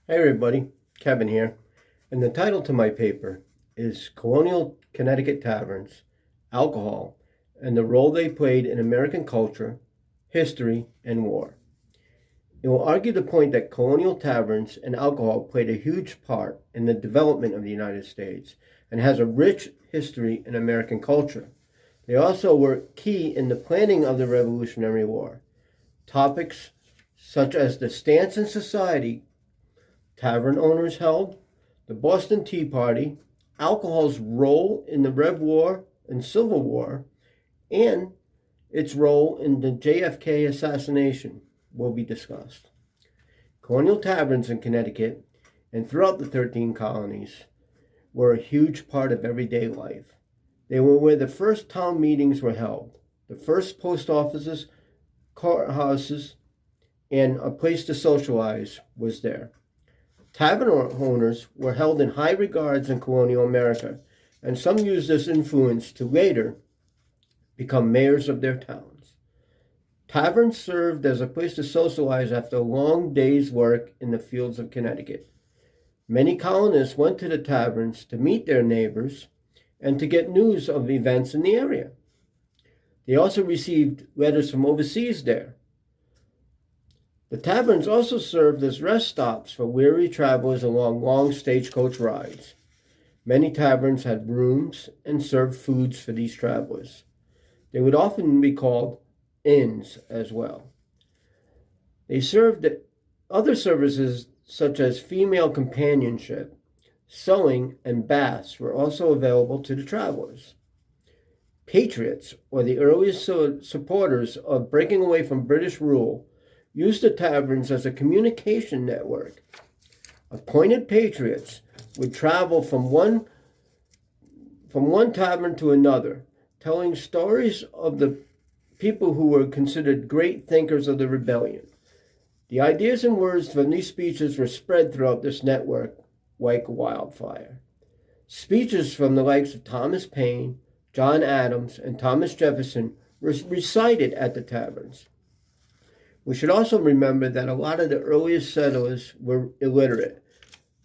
Hey everybody, Kevin here, and the title to my paper is Colonial Connecticut Taverns, Alcohol, and the Role They Played in American Culture, History, and War. It will argue the point that colonial taverns and alcohol played a huge part in the development of the United States and has a rich history in American culture. They also were key in the planning of the Revolutionary War. Topics such as the stance in society tavern owners held, the Boston Tea Party, alcohol's role in the Rev War and Civil War, and its role in the JFK assassination will be discussed. Colonial taverns in Connecticut and throughout the 13 colonies were a huge part of everyday life. They were where the first town meetings were held, the first post offices, courthouses, and a place to socialize was there. Tavern owners were held in high regards in colonial America, and some used this influence to later become mayors of their towns. Taverns served as a place to socialize after a long day's work in the fields of Connecticut. Many colonists went to the taverns to meet their neighbors and to get news of events in the area. They also received letters from overseas there. The taverns also served as rest stops for weary travelers along long stagecoach rides. Many taverns had rooms and served foods for these travelers. They would often be called inns as well. They served other services such as female companionship, sewing, and baths were also available to the travelers. Patriots, or the earliest supporters of breaking away from British rule, used the taverns as a communication network. Appointed patriots would travel from one tavern to another, telling stories of the people who were considered great thinkers of the rebellion. The ideas and words from these speeches were spread throughout this network like wildfire. Speeches from the likes of Thomas Paine, John Adams, and Thomas Jefferson were recited at the taverns. We should also remember that a lot of the earliest settlers were illiterate.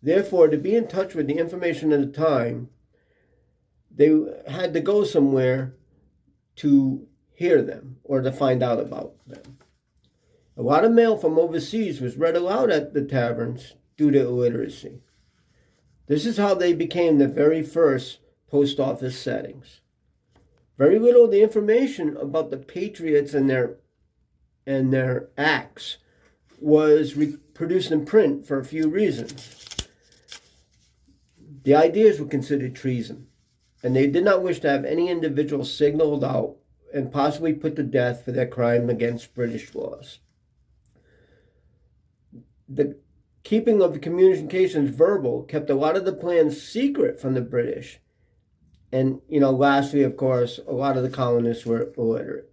Therefore, to be in touch with the information at the time, they had to go somewhere to hear them or to find out about them. A lot of mail from overseas was read aloud at the taverns due to illiteracy. This is how they became the very first post office settings. Very little of the information about the patriots and their acts was produced in print for a few reasons. The ideas were considered treason, and they did not wish to have any individual signaled out and possibly put to death for their crime against British laws. The keeping of the communications verbal kept a lot of the plans secret from the British. And, lastly, of course, a lot of the colonists were illiterate.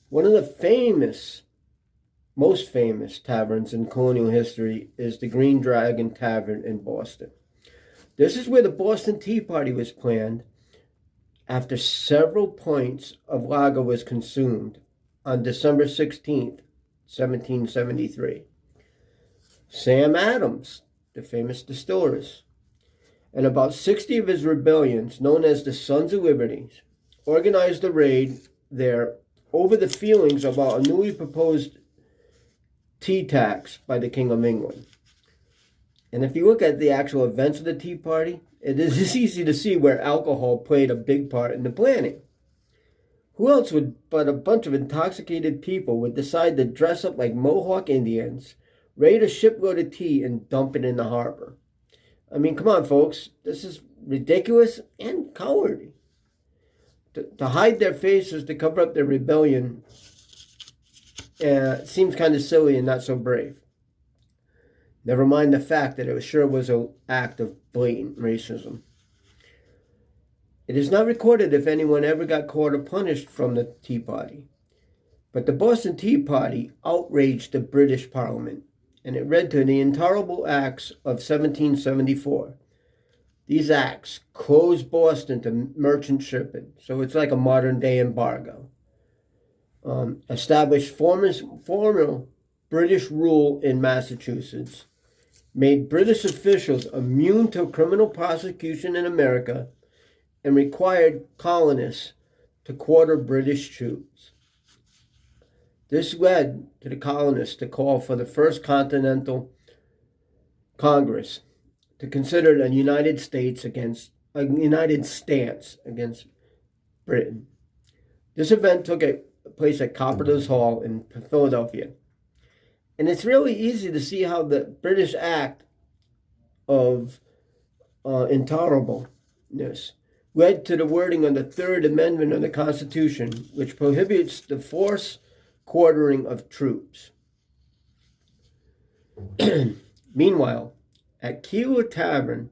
One of the most famous taverns in colonial history is the Green Dragon Tavern in Boston. This is where the Boston Tea Party was planned after several pints of lager was consumed on December 16th, 1773. Sam Adams, the famous distillers, and about 60 of his rebellions, known as the Sons of Liberty, organized a raid there over the feelings about a newly proposed tea tax by the King of England. And if you look at the actual events of the Tea Party, it is easy to see where alcohol played a big part in the planning. Who else but a bunch of intoxicated people would decide to dress up like Mohawk Indians, raid a shipload of tea, and dump it in the harbor? I mean, come on, folks. This is ridiculous and cowardly. To hide their faces, to cover up their rebellion, seems kind of silly and not so brave. Never mind the fact that it sure was an act of blatant racism. It is not recorded if anyone ever got caught or punished from the Tea Party. But the Boston Tea Party outraged the British Parliament, and it led to the Intolerable Acts of 1774. These acts closed Boston to merchant shipping, so it's like a modern-day embargo. Established formal British rule in Massachusetts, made British officials immune to criminal prosecution in America, and required colonists to quarter British troops. This led to the colonists to call for the First Continental Congress to consider a united stance against Britain. This event took place at Carpenter's Hall in Philadelphia. And it's really easy to see how the British act of intolerableness led to the wording of the Third Amendment of the Constitution, which prohibits the forced quartering of troops. Meanwhile, at Colonial Tavern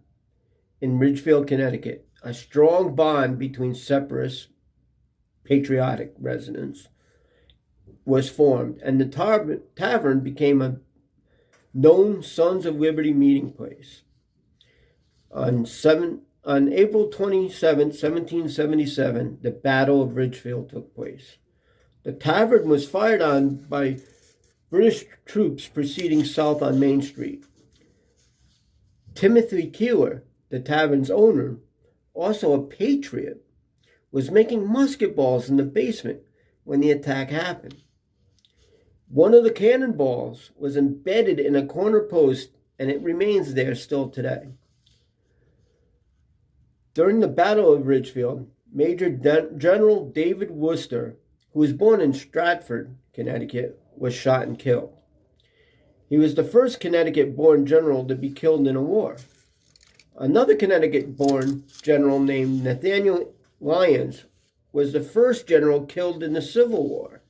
in Ridgefield, Connecticut, a strong bond between separatist, patriotic residents was formed, and the tavern became a known Sons of Liberty meeting place. On April 27, 1777, the Battle of Ridgefield took place. The tavern was fired on by British troops proceeding south on Main Street. Timothy Keeler, the tavern's owner, also a patriot, was making musket balls in the basement when the attack happened. One of the cannonballs was embedded in a corner post, and it remains there still today. During the Battle of Ridgefield, Major General David Worcester, who was born in Stratford, Connecticut, was shot and killed. He was the first Connecticut-born general to be killed in a war. Another Connecticut-born general named Nathaniel Lyons was the first general killed in the Civil War.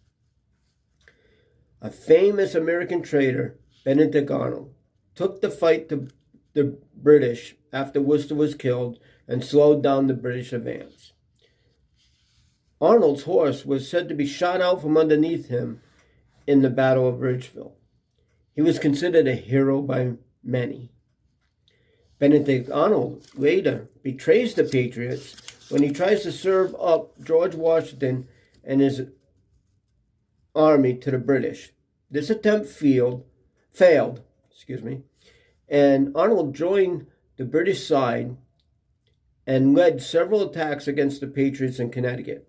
A famous American trader, Benedict Arnold, took the fight to the British after Worcester was killed and slowed down the British advance. Arnold's horse was said to be shot out from underneath him in the Battle of Ridgefield. He was considered a hero by many. Benedict Arnold later betrays the Patriots when he tries to serve up George Washington and his army to the British. This attempt failed, and Arnold joined the British side and led several attacks against the Patriots in Connecticut.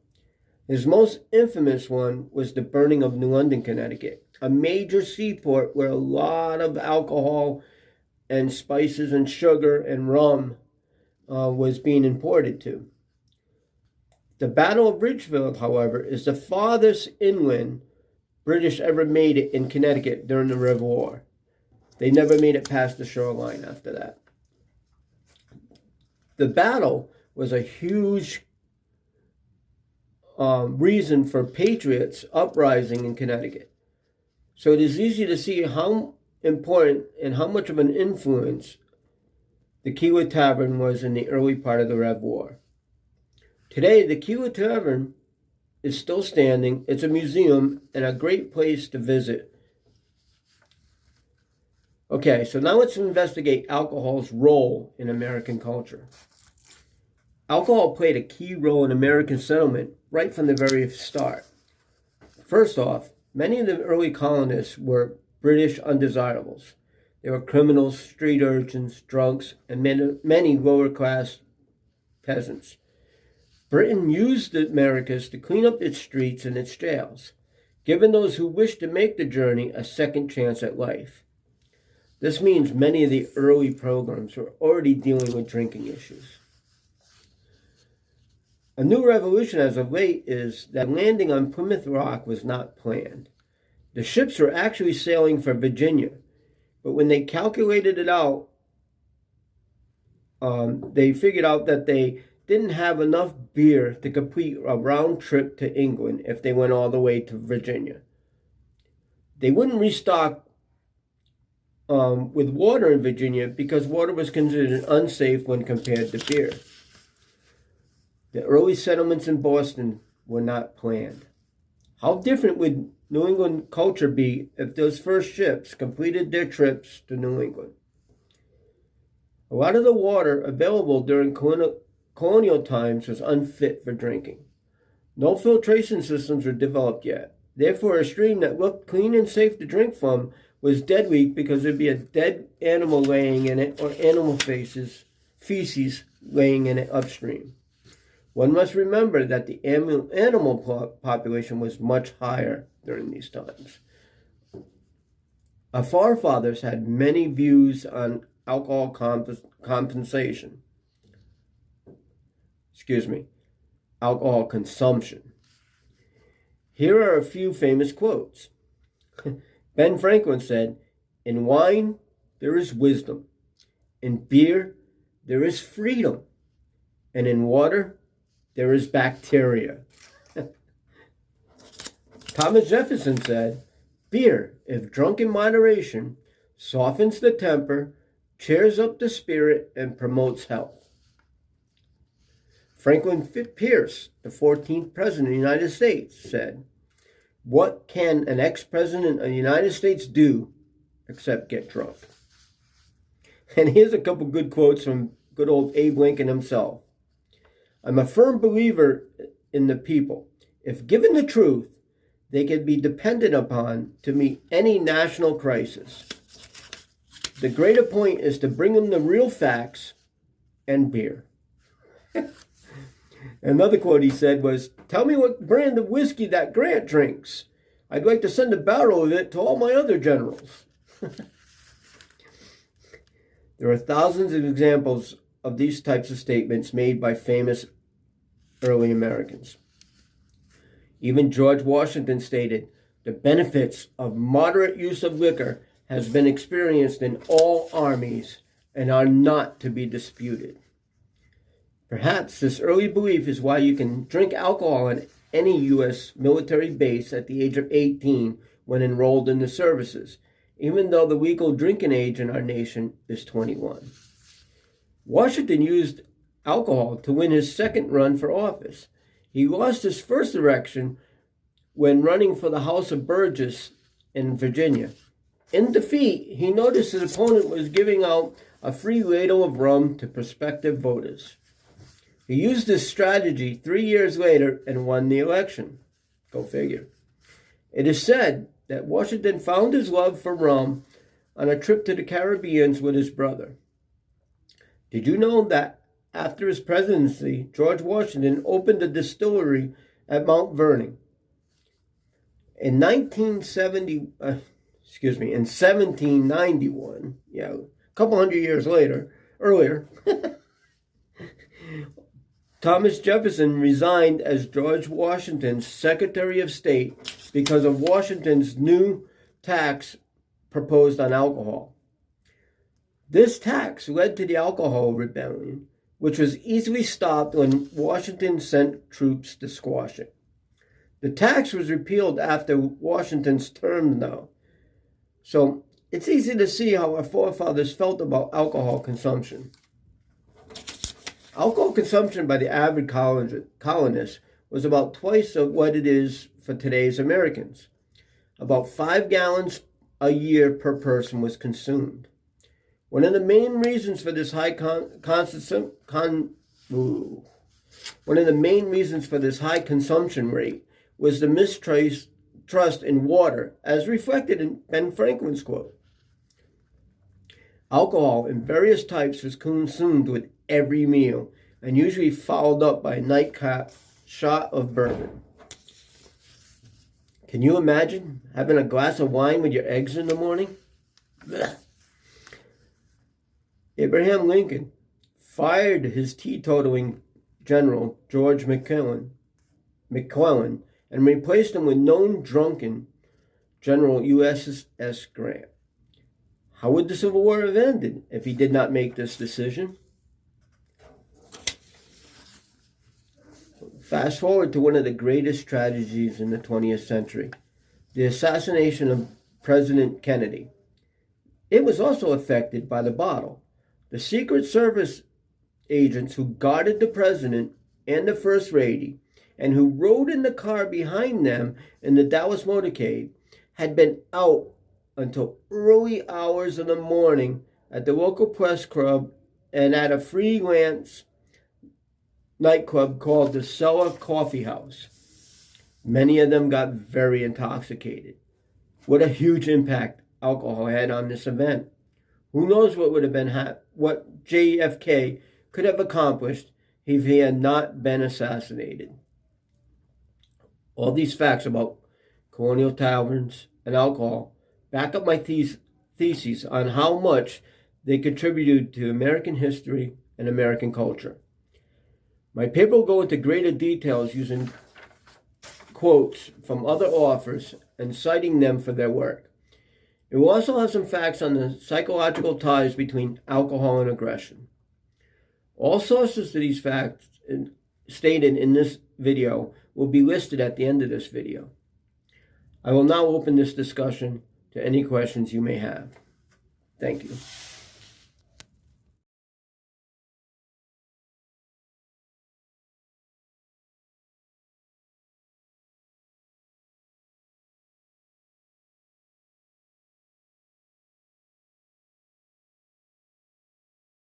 His most infamous one was the burning of New London, Connecticut, a major seaport where a lot of alcohol and spices and sugar and rum was being imported to. The Battle of Ridgefield, however, is the farthest inland British ever made it in Connecticut during the River War. They never made it past the shoreline after that. The battle was a huge reason for patriots uprising in Connecticut. So it is easy to see how important and how much of an influence the Colonial Tavern was in the early part of the Rev War. Today, the Colonial Tavern is still standing. It's a museum and a great place to visit. Okay, so now let's investigate alcohol's role in American culture. Alcohol played a key role in American settlement right from the very start. First off, many of the early colonists were British undesirables. They were criminals, street urchins, drunks, and many lower-class peasants. Britain used the Americas to clean up its streets and its jails, giving those who wished to make the journey a second chance at life. This means many of the early programs were already dealing with drinking issues. A new revolution as of late is that landing on Plymouth Rock was not planned. The ships were actually sailing for Virginia, but when they calculated it out, they figured out that they didn't have enough beer to complete a round trip to England if they went all the way to Virginia. They wouldn't restock with water in Virginia because water was considered unsafe when compared to beer. The early settlements in Boston were not planned. How different would New England culture be if those first ships completed their trips to New England? A lot of the water available during colonial times was unfit for drinking. No filtration systems were developed yet. Therefore, a stream that looked clean and safe to drink from was dead weak because there'd be a dead animal laying in it or animal feces laying in it upstream. One must remember that the animal population was much higher during these times. Our forefathers had many views on alcohol consumption. Here are a few famous quotes. Ben Franklin said, "In wine there is wisdom, in beer there is freedom, and in water there is bacteria." Thomas Jefferson said, "Beer, if drunk in moderation, softens the temper, cheers up the spirit, and promotes health." Franklin Pierce, the 14th President of the United States, said, "What can an ex-president of the United States do except get drunk?" And here's a couple good quotes from good old Abe Lincoln himself. "I'm a firm believer in the people. If given the truth, they can be depended upon to meet any national crisis. The greater point is to bring them the real facts and beer." Another quote he said was, "Tell me what brand of whiskey that Grant drinks. I'd like to send a barrel of it to all my other generals." There are thousands of examples of these types of statements made by famous early Americans. Even George Washington stated, "The benefits of moderate use of liquor has been experienced in all armies and are not to be disputed." Perhaps this early belief is why you can drink alcohol on any U.S. military base at the age of 18 when enrolled in the services, even though the legal drinking age in our nation is 21. Washington used alcohol to win his second run for office. He lost his first election when running for the House of Burgess in Virginia. In defeat, he noticed his opponent was giving out a free ladle of rum to prospective voters. He used this strategy 3 years later and won the election. Go figure. It is said that Washington found his love for rum on a trip to the Caribbean with his brother. Did you know that after his presidency, George Washington opened a distillery at Mount Vernon? In 1791, a couple hundred years earlier, Thomas Jefferson resigned as George Washington's Secretary of State because of Washington's new tax proposed on alcohol. This tax led to the Alcohol Rebellion, which was easily stopped when Washington sent troops to squash it. The tax was repealed after Washington's term, though. So it's easy to see how our forefathers felt about alcohol consumption. Alcohol consumption by the average colonist was about twice of what it is for today's Americans. About 5 gallons a year per person was consumed. One of the main reasons for this high consumption rate was the mistrust in water, as reflected in Ben Franklin's quote. Alcohol in various types was consumed with every meal and usually followed up by a nightcap shot of bourbon. Can you imagine having a glass of wine with your eggs in the morning? Blech. Abraham Lincoln fired his teetotaling general, George McClellan, and replaced him with known drunken General USS Grant. How would the Civil War have ended if he did not make this decision? Fast forward to one of the greatest tragedies in the 20th century, the assassination of President Kennedy. It was also affected by the bottle. The Secret Service agents who guarded the president and the First Lady, and who rode in the car behind them in the Dallas motorcade, had been out until early hours of the morning at the local press club and at a freelance nightclub called the Cellar Coffee House. Many of them got very intoxicated. What a huge impact alcohol had on this event. Who knows what would have been what JFK could have accomplished if he had not been assassinated. All these facts about colonial taverns and alcohol back up my theses on how much they contributed to American history and American culture. My paper will go into greater details using quotes from other authors and citing them for their work. It will also have some facts on the psychological ties between alcohol and aggression. All sources to these facts stated in this video will be listed at the end of this video. I will now open this discussion to any questions you may have. Thank you.